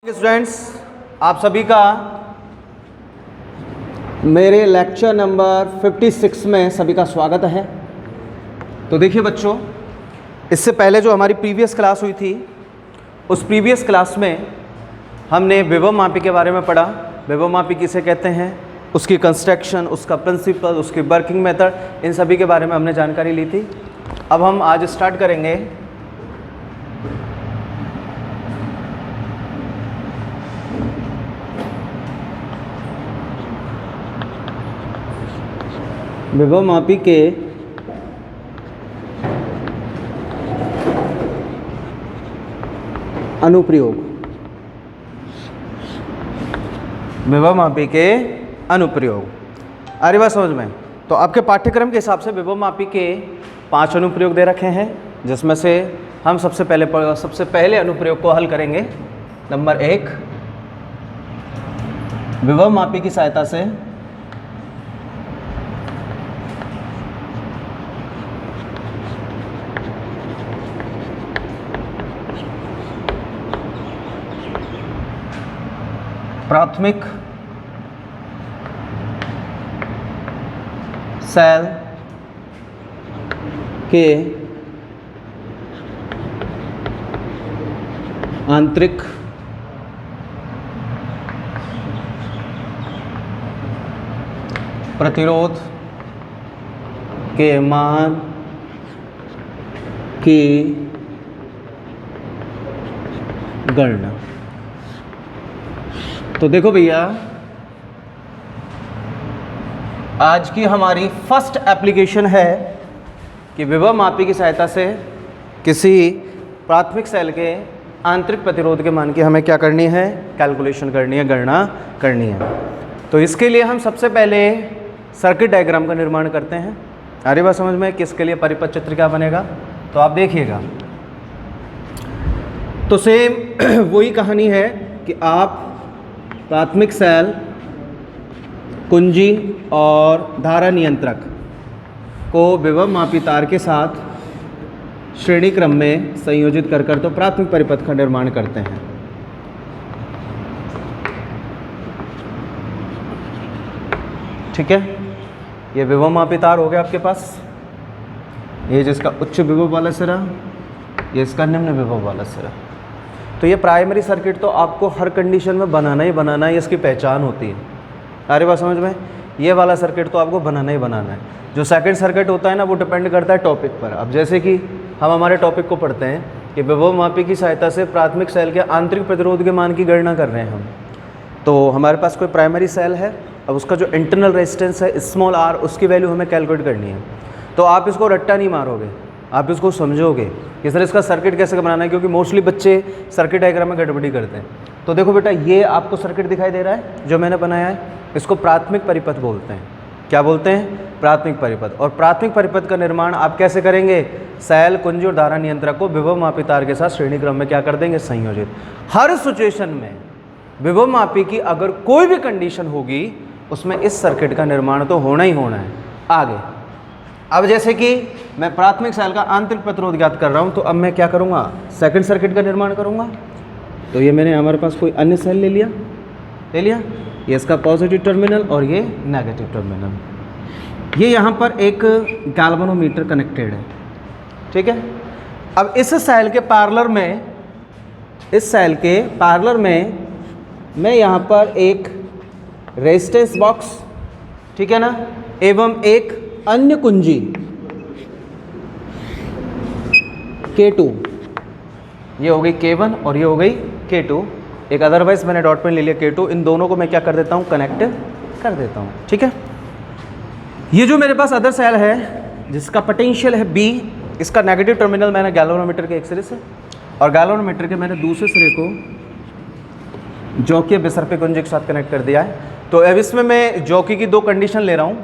Students, आप सभी का मेरे लेक्चर नंबर 56 में सभी का स्वागत है। तो देखिए बच्चों, इससे पहले जो हमारी प्रीवियस क्लास हुई थी, उस प्रीवियस क्लास में हमने विभव मापी के बारे में पढ़ा। विभव मापी किसे कहते हैं, उसकी कंस्ट्रक्शन, उसका प्रिंसिपल, उसकी वर्किंग मेथड, इन सभी के बारे में हमने जानकारी ली थी। अब हम आज स्टार्ट करेंगे विभव मापी के अनुप्रयोग। विभव मापी के अनुप्रयोग आ रही बात समझ में? तो आपके पाठ्यक्रम के हिसाब से विभव मापी के 5 अनुप्रयोग दे रखे हैं, जिसमें से हम सबसे पहले अनुप्रयोग को हल करेंगे। नंबर 1, विभव मापी की सहायता से प्राथमिक सेल के आंतरिक प्रतिरोध के मान की गणना। तो देखो भैया, आज की हमारी फर्स्ट एप्लीकेशन है कि विभव मापी की सहायता से किसी प्राथमिक सेल के आंतरिक प्रतिरोध के मान की हमें क्या करनी है, कैलकुलेशन करनी है, गणना करनी है। तो इसके लिए हम सबसे पहले सर्किट डायग्राम का निर्माण करते हैं। आ रही बात समझ में? किसके लिए परिपथ चित्र क्या बनेगा, तो आप देखिएगा। तो सेम वही कहानी है कि आप प्राथमिक सेल, कुंजी और धारा नियंत्रक को विभव मापी तार के साथ श्रेणी क्रम में संयोजित कर तो प्राथमिक परिपथ का निर्माण करते हैं। ठीक है, ये विभव मापी तार हो गया आपके पास। ये जिसका उच्च विभव वाला सिरा, ये इसका निम्न विभव वाला सिरा। तो ये प्राइमरी सर्किट तो आपको हर कंडीशन में बनाना ही बनाना है, इसकी पहचान होती है। अरे बात समझ में? ये वाला सर्किट तो आपको बनाना ही बनाना है। जो सेकंड सर्किट होता है ना, वो डिपेंड करता है टॉपिक पर। अब जैसे कि हम हमारे टॉपिक को पढ़ते हैं कि विभव मापी की सहायता से प्राथमिक सेल के आंतरिक प्रतिरोध के मान की गणना कर रहे हैं हम। तो हमारे पास कोई प्राइमरी सेल है, अब उसका जो इंटरनल रेजिस्टेंस है स्मॉल r, उसकी वैल्यू हमें कैलकुलेट करनी है। तो आप इसको रट्टा नहीं मारोगे, आप इसको समझोगे कि सर इसका सर्किट कैसे बनाना है, क्योंकि मोस्टली बच्चे सर्किट डायग्राम में गड़बड़ी करते हैं। तो देखो बेटा, ये आपको सर्किट दिखाई दे रहा है जो मैंने बनाया है, इसको प्राथमिक परिपथ बोलते हैं। क्या बोलते हैं? प्राथमिक परिपथ। और प्राथमिक परिपथ का निर्माण आप कैसे करेंगे? सेल, कुंजी और धारा नियंत्रक को विभव मापी तार के साथ श्रेणी क्रम में क्या कर देंगे? संयोजित। हर सिचुएशन में विभव मापी की अगर कोई भी कंडीशन होगी, उसमें इस सर्किट का निर्माण तो होना ही होना है। आगे अब जैसे कि मैं प्राथमिक सेल का आंतरिक प्रतिरोध ज्ञात कर रहा हूं, तो अब मैं क्या करूंगा? सेकंड सर्किट का निर्माण करूंगा। तो ये मैंने हमारे पास कोई अन्य सेल ले लिया, ये इसका पॉजिटिव टर्मिनल और ये नेगेटिव टर्मिनल। ये यहाँ पर एक गैल्वेनोमीटर कनेक्टेड है। ठीक है, अब इस सेल के पैरेलल में, मैं यहाँ पर एक रेजिस्टेंस बॉक्स, ठीक है ना, एवं एक अन्य कुंजी K2, ये हो गई K1 और ये हो गई K2। एक अदरवाइज मैंने डॉट पेन ले लिया K2। इन दोनों को मैं क्या कर देता हूँ? कनेक्ट कर देता हूँ। ठीक है, ये जो मेरे पास अदर सेल है जिसका पोटेंशियल है B, इसका नेगेटिव टर्मिनल मैंने गैल्वेनोमीटर के एक सिरे से और गैल्वेनोमीटर के मैंने दूसरे सिरे को जॉकी बिसरपी कुंजी के साथ कनेक्ट कर दिया है। तो अब इसमें मैं जॉकी की 2 कंडीशन ले रहा हूँ।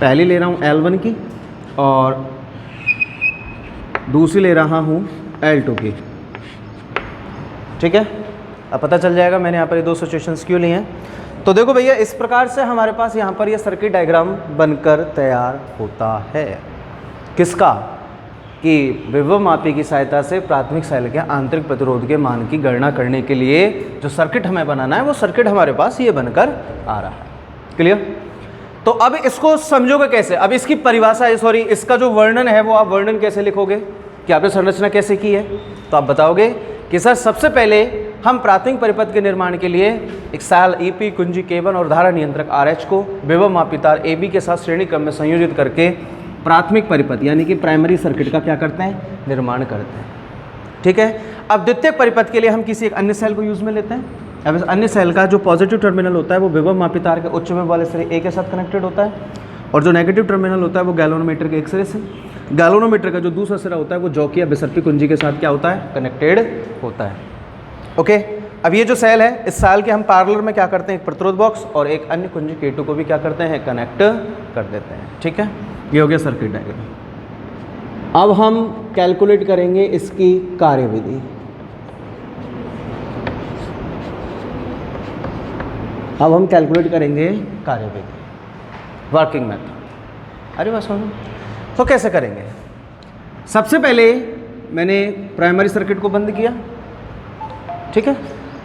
पहली ले रहा हूँ L1 की और दूसरी ले रहा हूँ L2 की। ठीक है, अब पता चल जाएगा मैंने यहाँ पर ये 2 सिचुएशंस क्यों ली हैं। तो देखो भैया, इस प्रकार से हमारे पास यहाँ पर ये सर्किट डायग्राम बनकर तैयार होता है। किसका? कि विभव मापी की सहायता से प्राथमिक सेल के आंतरिक प्रतिरोध के मान की गणना करने के लिए जो सर्किट हमें बनाना है वो सर्किट हमारे पास ये बनकर आ रहा है। क्लियर? तो अब इसको समझोगे कैसे? अब इसकी परिभाषा, सॉरी, इसका जो वर्णन है वो आप वर्णन कैसे लिखोगे कि आपने संरचना कैसे की है? तो आप बताओगे कि सर सबसे पहले हम प्राथमिक परिपथ के निर्माण के लिए एक सेल ईपी, कुंजी K1 और धारा नियंत्रक RH को विभव मापी तार AB के साथ श्रेणी क्रम में संयोजित करके प्राथमिक परिपथ यानी कि प्राइमरी सर्किट का क्या करते हैं? निर्माण करते हैं। ठीक है। अब द्वितीयक परिपथ के लिए हम किसी एक अन्य सेल को यूज में लेते हैं। अब इस अन्य सेल का जो पॉजिटिव टर्मिनल होता है वो विभव मापी तार के उच्च विभव वाले सिरे A के साथ कनेक्टेड होता है और जो नेगेटिव टर्मिनल होता है वो गैल्वेनोमीटर के एक सिरे से, गैल्वेनोमीटर का जो दूसरा सिरा होता है वो जॉकी या बिसर्पी कुंजी के साथ क्या होता है? कनेक्टेड होता है। ओके। अब ये जो सेल है, इस सेल के हम पैरेलल में क्या करते हैं? एक प्रतिरोध बॉक्स और एक अन्य कुंजी K2 को भी क्या करते हैं? कनेक्ट कर देते हैं। ठीक है, ये हो गया सर्किट डायग्राम। अब हम कैलकुलेट करेंगे इसकी कार्यविधि। अब हम कैलकुलेट करेंगे कार्यविधि, वर्किंग मेथड। अरे बस सुनो, तो कैसे करेंगे? सबसे पहले मैंने प्राइमरी सर्किट को बंद किया। ठीक है,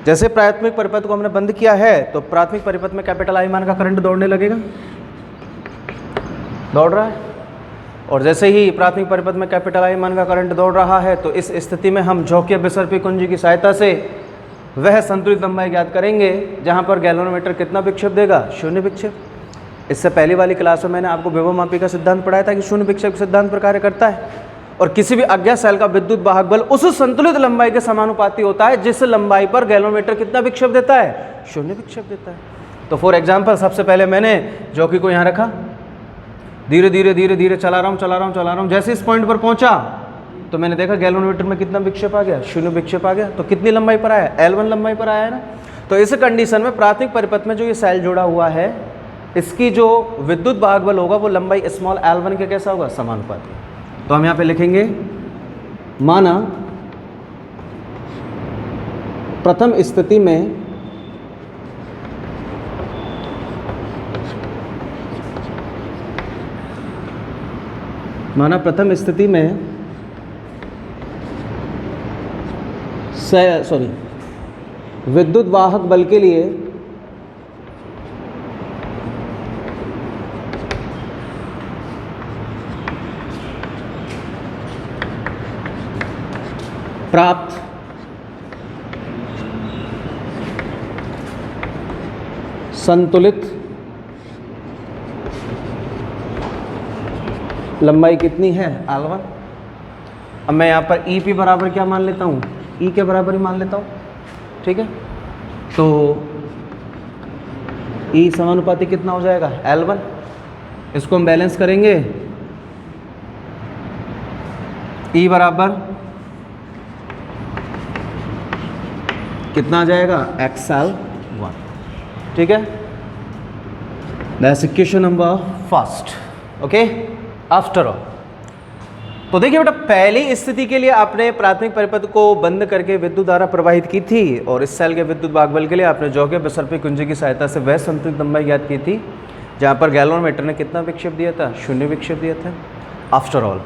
जैसे प्राथमिक परिपथ को हमने बंद किया है तो प्राथमिक परिपथ में कैपिटल I मान का करंट दौड़ने लगेगा, दौड़ रहा है। और जैसे ही प्राथमिक परिपथ में कैपिटल I मान का करंट दौड़ रहा है तो इस स्थिति में हम जॉकी बिसर्पी कुंजी की सहायता से वह संतुलित लंबाई ज्ञात करेंगे जहां पर गैल्वेनोमीटर कितना विक्षेप देगा? शून्य विक्षेप। इससे पहली वाली क्लास में मैंने आपको विभव मापी का सिद्धांत पढ़ाया था कि शून्य विक्षेप सिद्धांत पर कार्य करता है और किसी भी अज्ञात सेल का विद्युत वाहक बल उस संतुलित लंबाई के समानुपाती होता है जिस लंबाई पर गैल्वेनोमीटर कितना विक्षेप देता है? शून्य विक्षेप देता है। तो फॉर एग्जाम्पल सबसे पहले मैंने जॉकी को यहाँ रखा, धीरे धीरे धीरे धीरे चला रहा हूँ। जैसे इस पॉइंट पर पहुंचा तो मैंने देखा गैल्वेनोमीटर में कितना विक्षेप आ गया? शून्य विक्षेप आ गया। तो कितनी लंबाई पर आया? L1 लंबाई पर आया है ना। तो इस कंडीशन में प्राथमिक परिपथ में जो ये सेल जुड़ा हुआ है इसकी जो विद्युत वाहक बल होगा वो लंबाई स्मॉल L1 के कैसा होगा? समानुपाती। तो हम यहाँ पे लिखेंगे, माना प्रथम स्थिति में विद्युत वाहक बल के लिए प्राप्त संतुलित लंबाई कितनी है? L1। अब मैं यहाँ पर EP बराबर क्या मान लेता हूँ? E के बराबर ही मान लेता हूँ। ठीक है, तो E समानुपाती कितना हो जाएगा? L1। इसको हम बैलेंस करेंगे, E बराबर कितना आ जाएगा? XL1। ठीक है, that's equation number first. Okay, after all तो देखिए बेटा, पहली स्थिति के लिए आपने प्राथमिक परिपथ को बंद करके विद्युत धारा प्रवाहित की थी और इस सेल के विद्युत वाहक बल के लिए आपने जॉकी बिसर्पी कुंजी की सहायता से वह संतुलित लंबाई ज्ञात की थी जहां पर गैल्वेनोमीटर ने कितना विक्षेप दिया था? शून्य विक्षेप दिया था। आफ्टर ऑल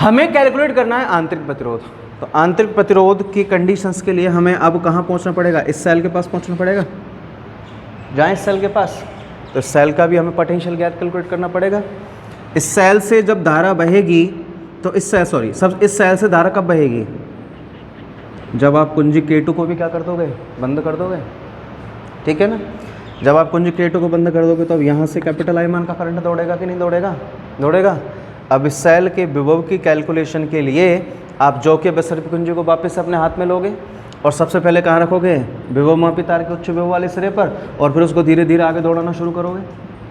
हमें कैलकुलेट करना है आंतरिक प्रतिरोध। तो आंतरिक प्रतिरोध की कंडीशंस के लिए हमें अब कहाँ पहुँचना पड़ेगा? इस सेल के पास पहुँचना पड़ेगा। जहाँ इस सेल के पास, तो इस सेल का भी हमें पोटेंशियल ज्ञात कैलकुलेट करना पड़ेगा। इस सेल से जब धारा बहेगी तो इस सेल से धारा कब बहेगी? जब आप कुंजी K2 को भी क्या कर दोगे? बंद कर दोगे। ठीक है ना। जब आप कुंजी K2 को बंद कर दोगे तो अब यहाँ से कैपिटल I मान का करंट दौड़ेगा कि नहीं दौड़ेगा? दौड़ेगा। अब इस सेल के विभव की कैलकुलेशन के लिए आप जॉकी बिसर्पी कुंजी को वापस अपने हाथ में लोगे और सबसे पहले कहाँ रखोगे? विभव मापी तार के उच्च विभव वाले सिरे पर, और फिर उसको धीरे धीरे आगे दौड़ाना शुरू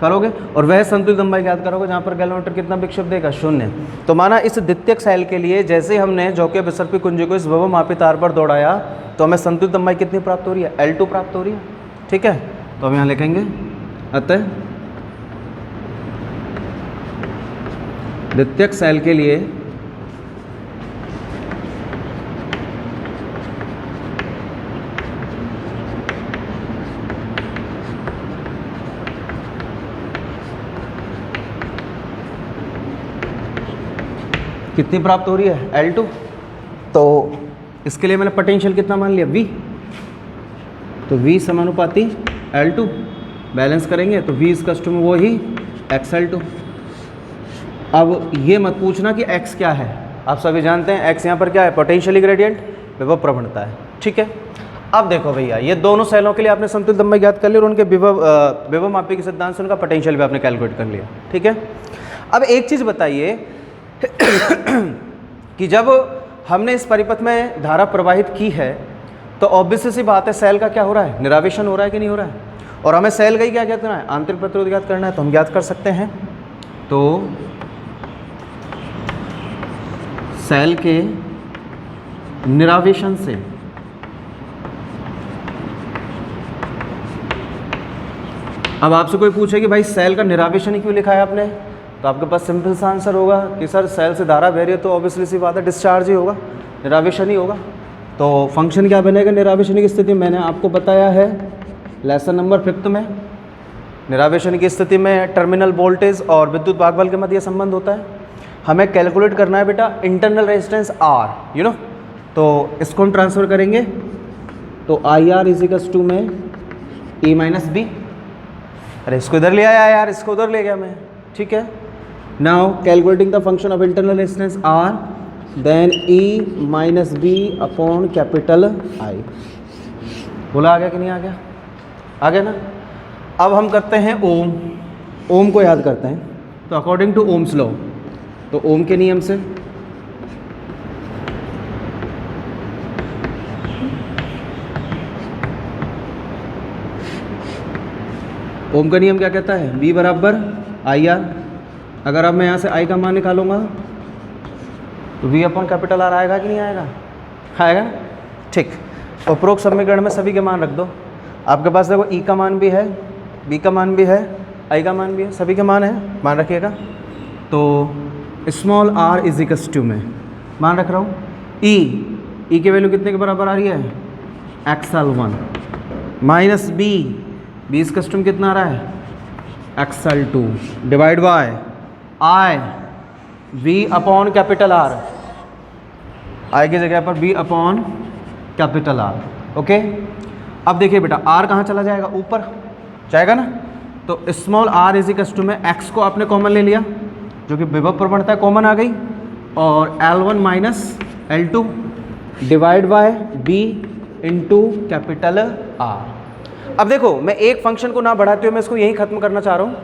करोगे और वह संतुलित लंबाई ज्ञात करोगे जहाँ पर गैल्वेनोमीटर कितना विक्षेप देगा? शून्य। तो माना इस द्वितीयक सेल के लिए जैसे हमने जॉकी बिसर्पी कुंजी को इस विभव मापी तार पर दौड़ाया तो हमें संतुलित लंबाई कितनी प्राप्त हो रही है? L2 प्राप्त हो रही है। ठीक है, तो हम यहाँ लिखेंगे, अतः द्वितीयक सेल के लिए कितनी प्राप्त हो रही है, L2। तो इसके लिए मैंने पोटेंशियल कितना मान लिया, V। तो V समानुपाती L2, बैलेंस करेंगे तो V इसका में वो ही XL2। अब ये मत पूछना कि X क्या है, आप सभी जानते हैं X यहाँ पर क्या है, पोटेंशियल ग्रेडियंट, विभव प्रवणता है। ठीक है, अब देखो भैया, ये दोनों सेलों के लिए आपने समतुल्य दम्भ ज्ञात कर लिया और उनके विभव मापी के सिद्धांत से उनका पोटेंशियल भी आपने कैलकुलेट कर लिया। ठीक है, अब एक चीज़ बताइए कि जब हमने इस परिपथ में धारा प्रवाहित की है तो ऑब्वियस सी बात है सेल का क्या हो रहा है, निरावेशन हो रहा है कि नहीं हो रहा है, और हमें सेल का ही क्या ज्ञात करना है, आंतरिक प्रतिरोध ज्ञात करना है। तो हम ज्ञात कर सकते हैं, तो सेल के निरावेशन से अब आपसे कोई पूछे कि भाई सेल का निरावेशन ही क्यों लिखा है आपने, तो आपके पास सिंपल सा आंसर होगा कि सर सेल से धारा बह रही है तो ऑब्वियसली सी बात है डिस्चार्ज ही होगा, निरावेशन ही होगा। तो फंक्शन क्या बनेगा निरावेशन की स्थिति में, मैंने आपको बताया है लेसन नंबर 5 में, निरावेशन की स्थिति में टर्मिनल वोल्टेज और विद्युत भागबल के मध्य संबंध होता है। हमें कैलकुलेट करना है बेटा internal resistance R, you know. तो इसको हम ट्रांसफर करेंगे तो IR इजिकल्स टू में E माइनस बी, अरे इसको इधर ले आया यार, इसको उधर ले गया मैं। ठीक है, now calculating the function of internal resistance R, देन E minus B upon capital I। बोला आ गया कि नहीं आ गया, आ गया ना। अब हम करते हैं ओम, ओम को याद करते हैं। तो अकॉर्डिंग टू ओम्स लॉ, तो ओम के नियम से ओम का नियम क्या कहता है, V बराबर IR। अगर अब मैं यहाँ से I का मान निकालूंगा तो V अपॉन कैपिटल R आएगा कि नहीं आएगा, आएगा। ठीक, उपरोक्त समीकरण में सभी के मान रख दो। आपके पास देखो E का मान भी है, B का मान भी है, I का मान भी है, सभी के मान है, मान रखिएगा। तो स्मॉल r इजिकल्स टू में मान रख रहा हूँ E की वैल्यू कितने के बराबर आ रही है, XL1 माइनस B इस कस्टम कितना आ रहा है, XL2 divide by I V upon capital R, I की जगह पर V upon capital R। Okay, अब देखिए बेटा R कहाँ चला जाएगा, ऊपर जाएगा ना। तो स्मॉल r इजिकल्स टू में x को आपने कॉमन ले लिया जो कि विभव प्रवणता कॉमन आ गई, और L1 minus L2 divide by B into capital R। अब देखो मैं एक फंक्शन को ना बढ़ाते हुए मैं इसको यही खत्म करना चाह रहा हूँ।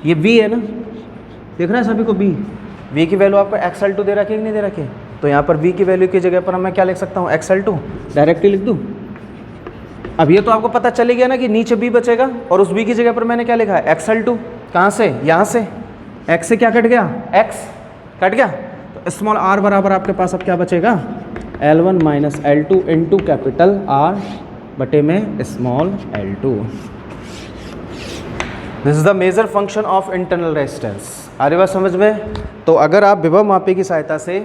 ये V है ना, देख रहे हैं सभी को V की वैल्यू आपको XL2 दे रखी है कि नहीं दे रखी है। तो यहाँ पर V की वैल्यू की जगह पर मैं क्या लिख सकता हूँ, XL2 डायरेक्टली लिख दूँ। अब ये तो आपको पता चल गया ना कि नीचे B बचेगा और उस B की जगह पर मैंने क्या लिखा है, XL2। कहाँ से, यहाँ से x से क्या कट गया, x कट गया। तो स्मॉल r बराबर आपके पास अब क्या बचेगा, L1 minus L2 into capital R बटे में small L2। This is the major function of internal resistance. आ रही बात समझ में। तो अगर आप विभव मापी की सहायता से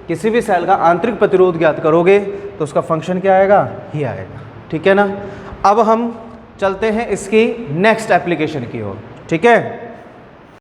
किसी भी सेल का आंतरिक प्रतिरोध ज्ञात करोगे तो उसका फंक्शन क्या आएगा, ही आएगा। ठीक है ना। अब हम चलते हैं इसकी नेक्स्ट एप्लीकेशन की ओर। ठीक है।